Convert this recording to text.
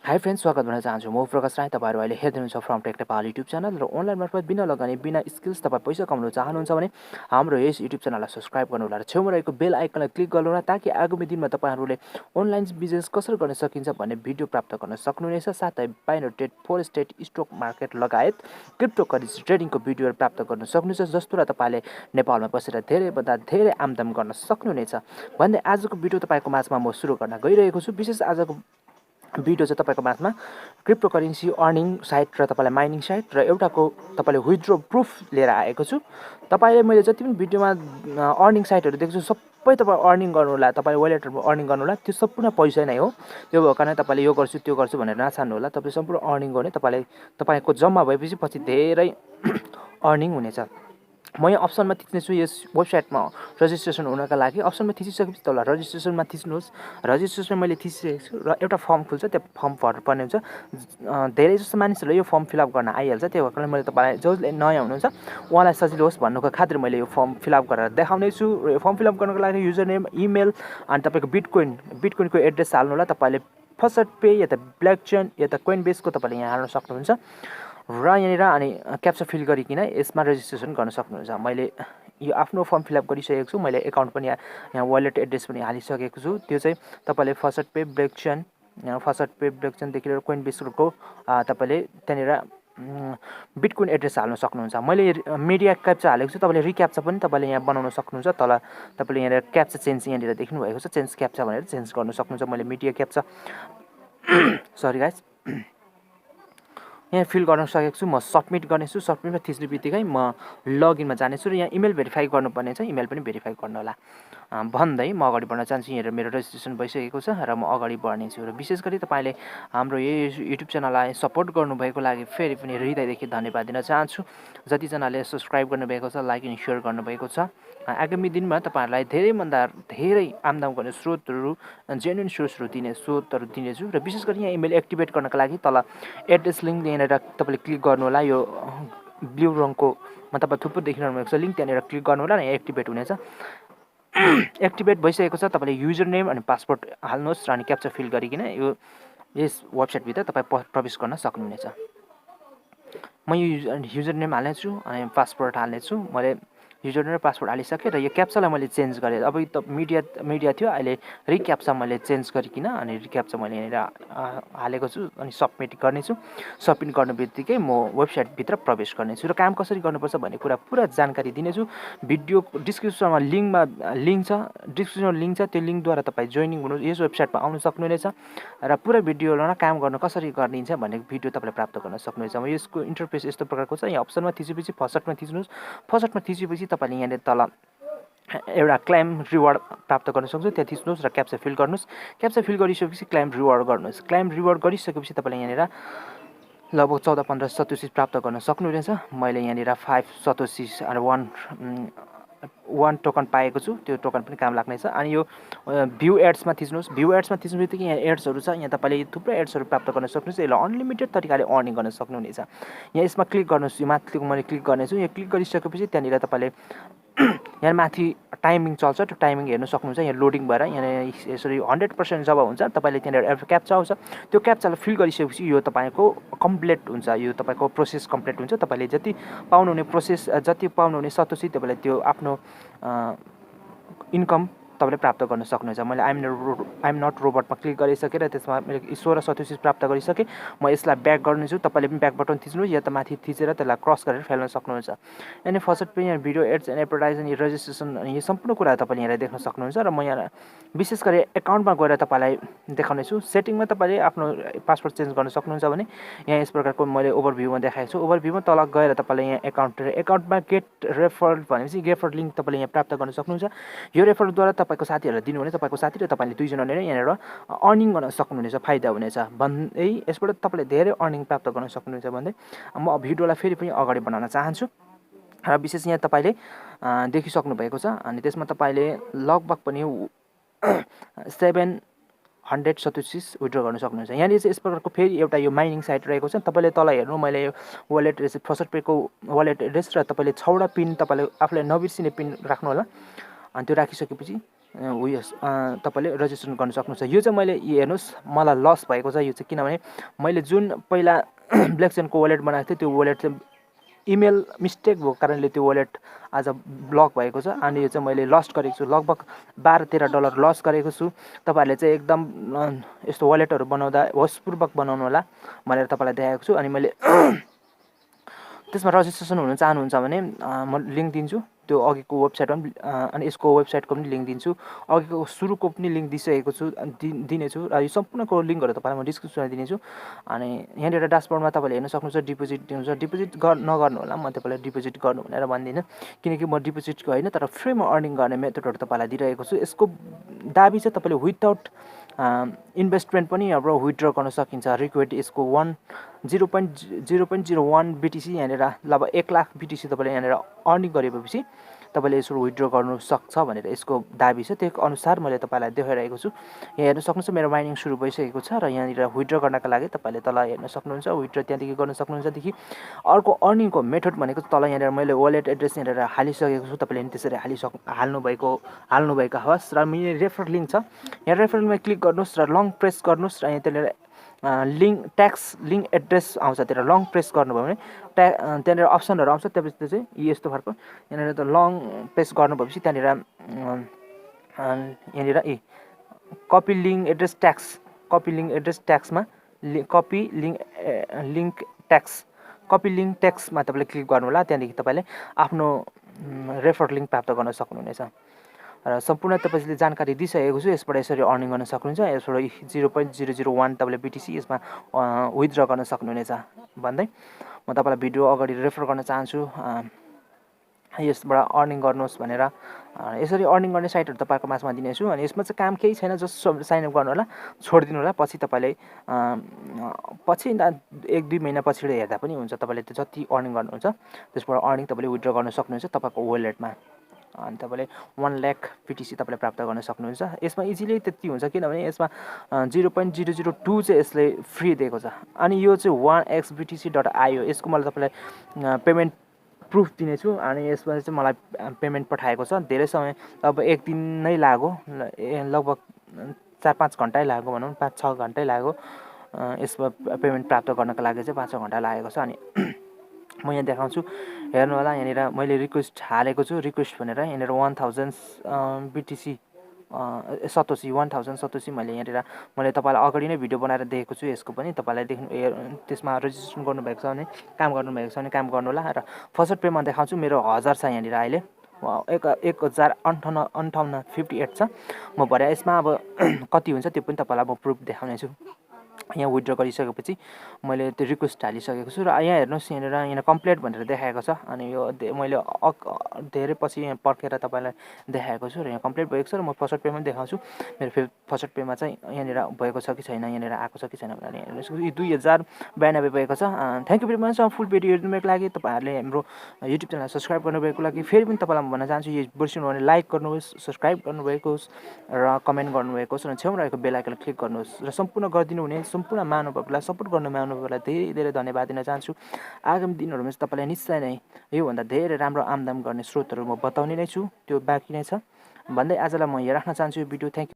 High friends, स्वागत भन्न चाहन्छु। म प्रकाश राई। तपाईहरु अहिले हेर्दै हुनुहुन्छ फ्रमटेक नेपाल युट्युब च्यानल र अनलाइन मार्फत बिना लगानी बिना स्किल्स तपाईं पैसा कमाउन चाहनुहुन्छ भने हाम्रो यस युट्युब च्यानललाई सब्स्क्राइब गर्नु होला र छेउमा रहेको बेल आइकनलाई क्लिक गर्नु होला ताकि आगामी दिनमा तपाईहरुले अनलाइन बिजनेस कसरी गर्न सकिन्छ भन्ने भिडियो प्राप्त गर्न सक्नुहुनेछ। साथै बाइनरी फोरेक्स स्टक मार्केट लगायत क्रिप्टोकरेन्सी ट्रेडिङको भिडियोहरु प्राप्त गर्न सक्नुहुनेछ, जसद्वारा तपाईले नेपालमा बसेर धेरै भन्दा धेरै आमदानी गर्न सक्नुहुनेछ भन्दै आजको भिडियो तपाईको माझमा म सुरु गर्न गइरहेको छु। विशेष आजको भिडियो चाहिँ तपाईको माझमा क्रिप्टोकरेन्सी अर्निङ साइट र तपाईलाई माइनिङ साइट र एउटाको तपाईले विथड्र प्रुफ लिएर आएको छु। तपाईले मैले जति पनि भिडियोमा अर्निङ साइटहरु देख्छु सबै तपाई अर्निङ गर्नु होला, तपाईले वालेटहरुमा अर्निङ गर्नु होला, त्यो सम्पूर्ण पैसा नै हो। त्यो भएको कारणले तपाईले यो गर्छु त्यो गर्छु भनेर नछाड्नु होला। तपाईले सम्पूर्ण अर्निङ गर्ने तपाईको जम्मा भएपछि पछि धेरै अर्निङ हुनेछ। म यहाँ अप्सनमा थिच्नेछु यस वेबसाइटमा रजिस्ट्रेसन हुनका लागि। अप्सनमा थिचिसकेपछि तल रजिस्ट्रेसनमा थिच्नुहोस्। रजिस्ट्रेसन मैले थिचिसकेको छु र एउटा फर्म खुल्छ, त्यो फर्म भर्नुपर्ने हुन्छ। धेरै जस्तो मानिसहरूले यो फर्म फिलअप गर्न आइहाल्छ, त्यो भएर मैले तपाईलाई जसले नयाँ हुनुहुन्छ उहाँलाई सजिलो होस् भन्नुको खातिर मैले यो फर्म फिलअप गरेर देखाउने छु। र यो फर्म फिलअप गर्नको लागि युजर नेम, इमेल अनि तपाईको बिटकोइनको एड्रेस हाल्नु होला। तपाईले फर्स्ट पे या त ब्लकचेन या त कोइनबेसको तपाईले यहाँ हाल्न सक्नुहुन्छ र यहाँनिर अनि क्याप्चा फिल गरिकिन यसमा रजिस्ट्रेसन गर्न सक्नुहुन्छ। मैले यो आफ्नो फर्म फिलअप गरिसकेको छु। मैले एकाउन्ट पनि यहाँ वालेट एड्रेस पनि हालिसकेको छु। त्यो चाहिँ तपाईले फर्स्ट पे ब्लकचेनदेखि लिएर कोइनबेसको तपाईले त्यहाँनिर बिटकोइन एड्रेस हाल्न सक्नुहुन्छ। मैले मिडिया क्याप्चा हालेको छु, तपाईले रिक्याप्चा पनि तपाईले यहाँ बनाउन सक्नुहुन्छ। तल तपाईले यहाँनिर क्याप्चा चेन्ज यहाँनिर देख्नु भएको छ, चेन्ज क्याप्चा भनेर चेन्ज गर्न सक्नुहुन्छ। मैले मिडिया क्याप्चा सरी गाइस यहाँ फिल गर्न सकेको छु। म सबमिट गर्नेछु। सबमिटमा थिच्ने बित्तिकै म लगइनमा जानेछु र यहाँ इमेल भेरिफाई गर्नुपर्ने छ, इमेल पनि भेरिफाई गर्नु होला भन्दै म अगाडि बढ्न चाहन्छु। यहाँ मेरो रजिस्ट्रेसन भइसकेको छ र म अगाडि बढ्नेछु। र विशेष गरी तपाईले हाम्रो यो युट्युब च्यानललाई सपोर्ट गर्नुभएको लागि फेरि पनि हृदयदेखि धन्यवाद दिन चाहन्छु। जतिजनाले सब्स्क्राइब गर्नुभएको छ, लाइक अनि सेयर गर्नुभएको छ। आगामी दिनमा तपाईहरुलाई धेरैभन्दा धेरै आमदानी गर्ने स्रोतहरु, जेन्युइन सोर्सहरु दिनेछु। र विशेष गरी यहाँ इमेल एक्टिभेट गर्नका लागि तल एड्रेस लिंक यहाँनिर तपाईले क्लिक गर्नु होला। यो ब्लू रङको तपाईँ थुप्रो देखिरहनु भएको छ लिंक, त्यहाँनिर क्लिक गर्नु होला र यहाँ एक्टिभेट हुनेछ। एक्टिभेट भइसकेको छ। तपाईले युजर नेम अनि पासवर्ड हाल्नुहोस् र अनि क्याप्चा फिल गरिकिन यो यस वेबसाइट भित्र तपाईँ प्रवेश गर्न सक्नुहुनेछ। म यो युजर नेम हाल्नेछु अनि पासवर्ड हाल्नेछु। मैले युजर नेम र पासवर्ड हालिसकेँ र यो क्याप्चालाई मैले चेन्ज गरेँ। अब त मिडिया थियो, अहिले रिक्याप्चा मैले चेन्ज गरिकिन अनि रिक्याप्चा मैले यहाँनिर हालेको छु अनि सबमिट गर्नेछु। सबमिट गर्ने बित्तिकै म वेबसाइटभित्र प्रवेश गर्नेछु र काम कसरी गर्नुपर्छ भन्ने कुरा पुरा जानकारी दिनेछु। भिडियो डिस्क्रिप्सनमा लिङ्क छ, त्यो लिङ्कद्वारा तपाईँ जोइनिङ हुनु यस वेबसाइटमा आउन सक्नुहुनेछ र पुरा भिडियोमा काम गर्न कसरी गरिन्छ भन्ने भिडियो तपाईँले प्राप्त गर्न सक्नुहुनेछ। यसको इन्टरफेस यस्तो प्रकारको छ। यहाँ अप्सनमा थिचेपछि फर्स्टमा थिच्नुहोस्। फर्स्टमा थिचेपछि तपाईले यहाँनिर तल एउटा क्लाइम रिवार्ड प्राप्त गर्न सक्नुहुन्छ, त्यहाँ थिच्नुहोस् र क्याप्चा फिल गर्नुहोस्। क्याप्चा फिल गरिसकेपछि क्लाइम रिवार्ड गर्नुहोस्। क्लाइम रिवार्ड गरिसकेपछि तपाईले यहाँनिर लगभग 14-15 सतोसी प्राप्त गर्न सक्नुहुनेछ। मैले यहाँनिर 5 सतोसी र 1 टोकन पाएको छु, त्यो टोकन पनि काम लाग्नेछ। अनि यो भ्यू एड्समा थिच्नुहोस्। भ्यू एड्समा थिच्नु बित्तिकै यहाँ एड्सहरु छ, यहाँ तपाईले थुप्रै एड्सहरु प्राप्त गर्न सक्नुहुन्छ। यसले अनलिमिटेड तरिकाले अर्निङ गर्न सक्नुहुनेछ। यहाँ यसमा क्लिक गर्नुहोस्। यो माथिको मैले क्लिक गर्नेछु। यहाँ क्लिक गरिसकेपछि त्यहाँनिर तपाईले यहाँ माथि टाइमिङ चल्छ, त्यो टाइमिङ हेर्न सक्नुहुन्छ। यहाँ लोडिङ भएर यहाँ यसरी 100% जब हुन्छ तपाईले त्यहाँनिर क्याप्चा आउँछ, त्यो क्याप्चालाई फिल गरिसकेपछि यो तपाईको कम्प्लिट हुन्छ। यो तपाईको प्रोसेस कम्प्लिट हुन्छ। तपाईले जति पाउनुहुने सतोसी तपाईले त्यो आफ्नो इन्कम तपाईले प्राप्त गर्न सक्नुहुन्छ। मैले आइएम नट रोबोटमा क्लिक गरिसकेर त्यसमा मैले 16 सतोसी प्राप्त गरिसकेँ। म यसलाई ब्याक गर्नेछु। तपाईले पनि ब्याक बटन थिच्नुहोस् या त माथि थिचेर त्यसलाई क्रस गरेर फाल्न सक्नुहुन्छ। अनि फर्स्ट पे यहाँ video ads and advertisement registration यो सम्पूर्ण कुरा तपाईले यहाँ देख्न सक्नुहुन्छ। र म यहाँ विशेष गरी एकाउन्टमा गएर तपाईलाई देखाउनेछु। सेटिङमा तपाईले आफ्नो पासवर्ड चेन्ज गर्न सक्नुहुन्छ भने यहाँ यस प्रकारको मैले ओभरभ्यूमा देखाएको छु। ओभरभ्यूमा तल गएर तपाईले यहाँ एकाउन्टमा गेट रेफरल भनेपछि रेफरल लिंक तपाईले यहाँ प्राप्त गर्न सक्नुहुन्छ। यो रेफरलद्वारा तपाईको साथीहरुलाई दिनु भने तपाईको साथी र तपाईले दुईजनाले यहाँनिर अर्निङ गर्न सक्नुहुनेछ, फाइदा हुनेछ भन्दै यसबाट तपाईले धेरै अर्निङ प्राप्त गर्न सक्नुहुनेछ भन्दै म भिडियोलाई फेरि पनि अगाडि बढाउन चाहन्छु। र विशेष यहाँ तपाईले देखिसक्नु भएको छ। अनि त्यसमा तपाईले लगभग पनि 700 सतोसी विथड्र गर्न सक्नुहुन्छ। यहाँनिर चाहिँ यस प्रकारको फेरि एउटा यो माइनिङ साइट रहेको छ। तपाईले तल हेर्नु, मैले यो wallet address first phaco wallet address र तपाईले 6वटा पिन तपाईले आफूलाई नबिर्सिने पिन राख्नु होला। अनि त्यो राखिसकेपछि उयो तपाईँले रेजिस्ट्रेसन गर्न सक्नुहुन्छ। यो चाहिँ मैले हेर्नुहोस् मलाई लस भएको छ यो चाहिँ, किनभने मैले जुन पहिला ब्ल्याकचेनको वालेट बनाएको थिएँ त्यो वालेट चाहिँ इमेल मिस्टेक भएको कारणले त्यो वालेट आज ब्लक भएको छ अनि यो चाहिँ मैले लस्ट गरेको छु, लगभग $12-13 लस गरेको छु। तपाईँहरूले चाहिँ एकदम यस्तो वालेटहरू बनाउँदा होसपूर्वक बनाउनु होला भनेर तपाईँलाई देखाएको छु। अनि मैले त्यसमा रजिस्ट्रेसन हुन चाहनुहुन्छ भने म लिङ्क दिन्छु त्यो अघिको वेबसाइटमा पनि, अनि यसको वेबसाइटको पनि लिङ्क दिन्छु, अघिको सुरुको पनि लिङ्क दिइसकेको छु, दिनेछु र यो सम्पूर्णको लिङ्कहरू तपाईँलाई म डिस्क्रिप्सनमा दिनेछु। अनि यहाँनिर ड्यासबोर्डमा तपाईँले हेर्न सक्नुहुन्छ डिपोजिट दिनुहुन्छ, डिपोजिट नगर्नु होला, म तपाईँलाई डिपोजिट गर्नु भनेर भन्दिनँ किनकि म डिपोजिटको होइन तर फ्रीमा अर्निङ गर्ने मेथडहरू तपाईँलाई दिइरहेको छु। यसको दाबी चाहिँ तपाईँले विदाउट इन्भेस्टमेन्ट पनि अब विथड्र गर्न सकिन्छ। रिक्वेट यसको 0.01 BTC यहाँनिर लगभग 1 लाख BTC तपाईँले यहाँनिर अर्निङ गरेपछि तपाईँले यसो विथड्र गर्नु सक्छ भनेर यसको दाबी छ। त्यो अनुसार मैले तपाईँलाई देखाइरहेको छु। यहाँ हेर्न सक्नुहुन्छ मेरो माइनिङ सुरु भइसकेको छ र यहाँनिर विथड्र गर्नका लागि तपाईँले तल हेर्न सक्नुहुन्छ विथड्र त्यहाँदेखि गर्न सक्नुहुन्छदेखि अर्को अर्निङको मेथड भनेको तल यहाँनिर मैले वालेट एड्रेस यहाँनिर हालिसकेको छु। तपाईँले त्यसरी हाल्नुभएको होस् र मेरो रेफर लिङ्क छ, यहाँ रेफरमा क्लिक गर्नुहोस् र लङ प्रेस गर्नुहोस् र यहाँ त्यहाँनिर लिङ्क एड्रेस आउँछ, त्यहाँ लङ प्रेस गर्नुभयो भने त्यहाँनिर अप्सनहरू आउँछ। त्यसपछि चाहिँ यस्तो खालको यहाँनिर त लङ प्रेस गर्नुभएपछि त्यहाँनिर कपी लिङ्क एड्रेस ट्याक्समा कपी लिङ्क ट्याक्समा तपाईँले क्लिक गर्नु होला। त्यहाँदेखि तपाईँले आफ्नो रेफर लिङ्क प्राप्त गर्न सक्नुहुनेछ र सम्पूर्ण तपाईँले जानकारी दिइसकेको छु। यसबाट यसरी अर्निङ गर्न सक्नुहुन्छ। यसबाट 0.001 तपाईँले BTC यसमा विथड्र गर्न सक्नुहुनेछ भन्दै म तपाईँलाई भिडियो अगाडि रेफर गर्न चाहन्छु यसबाट अर्निङ गर्नुहोस् भनेर। यसरी अर्निङ गर्ने साइटहरू तपाईँको माझमा दिनेछु अनि यसमा चाहिँ काम केही छैन, जस्ट साइनअप गर्नु होला, छोडिदिनु होला। पछि तपाईँले पछि 1-2 महिना पछि हेर्दा पनि हुन्छ। तपाईँले त्यो जति अर्निङ गर्नुहुन्छ त्यसबाट अर्निङ तपाईँले विथड्र गर्न सक्नुहुन्छ तपाईँको वालेटमा अनि तपाईँले 1 लाख BTC तपाईँले प्राप्त गर्न सक्नुहुन्छ। यसमा इजिली त्यति हुन्छ किनभने यसमा 0.002 चाहिँ यसले फ्री दिएको छ। अनि यो चाहिँ 1xbtc.io यसको मैले तपाईँलाई पेमेन्ट प्रुफ दिनेछु अनि यसमा चाहिँ मलाई पेमेन्ट पठाएको छ। धेरै समय लगभग 1 दिन नै लाग्यो, लगभग 4-5 घन्टै लाग्यो भनौँ, 5-6 घन्टै लाग्यो यसमा पेमेन्ट प्राप्त गर्नको लागि चाहिँ 5-6 घन्टा लागेको छ। अनि म यहाँ देखाउँछु हेर्नु होला, यहाँनिर मैले रिक्वेस्ट हालेको छु, रिक्वेस्ट भनेर यहाँनिर 1000 BTC सतोसी 1000 सतोसी मैले तपाईँलाई अगाडि नै भिडियो बनाएर देखेको छु। यसको पनि तपाईँलाई त्यसमा रेजिस्ट्रेसन गर्नुभएको छ भने काम गर्नुभएको छ भने काम गर्नु होला र फर्स्ट पेमा देखाउँछु मेरो 1000 छ यहाँनिर अहिले 1058 छ म भरे। यसमा अब कति हुन्छ त्यो पनि तपाईँलाई म प्रुफ देखाउने छु। यहाँ विथड्र गरिसकेपछि मैले त्यो रिक्वेस्ट हालिसकेको छु र यहाँ हेर्नुहोस् यहाँ कम्प्लिट भनेर देखाएको छ। अनि यो मैले धेरै पछि यहाँ पर्खेर तपाईँलाई देखाएको छु र यहाँ कम्प्लिट भएको छ र म फर्स्ट पेमा देखाउँछु मेरो फर्स्ट पेमा चाहिँ यहाँनिर भएको छ कि छैन, यहाँनिर आएको छ कि छैन भनेर हेर्नुहोस् 2092 भएको छ। Thank you very much full video हेर्नुको लागि, तपाईँहरूले हाम्रो युट्युब च्यानल सब्सक्राइब गर्नुभएको लागि फेरि पनि तपाईँलाई भन्न चाहन्छु यो बुझ्नु भने लाइक गर्नुहोस्, सब्सक्राइब गर्नुभएको होस् र कमेन्ट गर्नुभएको होस् र छेउमा रहेको बेल आइकन क्लिक गर्नुहोस् र सम्पूर्ण गरिदिनु हुने सम्पूर्ण महानुभावहरूलाई सपोर्ट गर्ने महानुभावहरूलाई धेरै धेरै धन्यवाद दिन चाहन्छु। आगामी दिनहरूमा चाहिँ तपाईँलाई निश्चय नै योभन्दा धेरै राम्रो आमदाम गर्ने स्रोतहरू म बताउने नै छु, त्यो बाँकी नै छ भन्दै आजलाई म यहाँ राख्न चाहन्छु यो भिडियो। Thank you.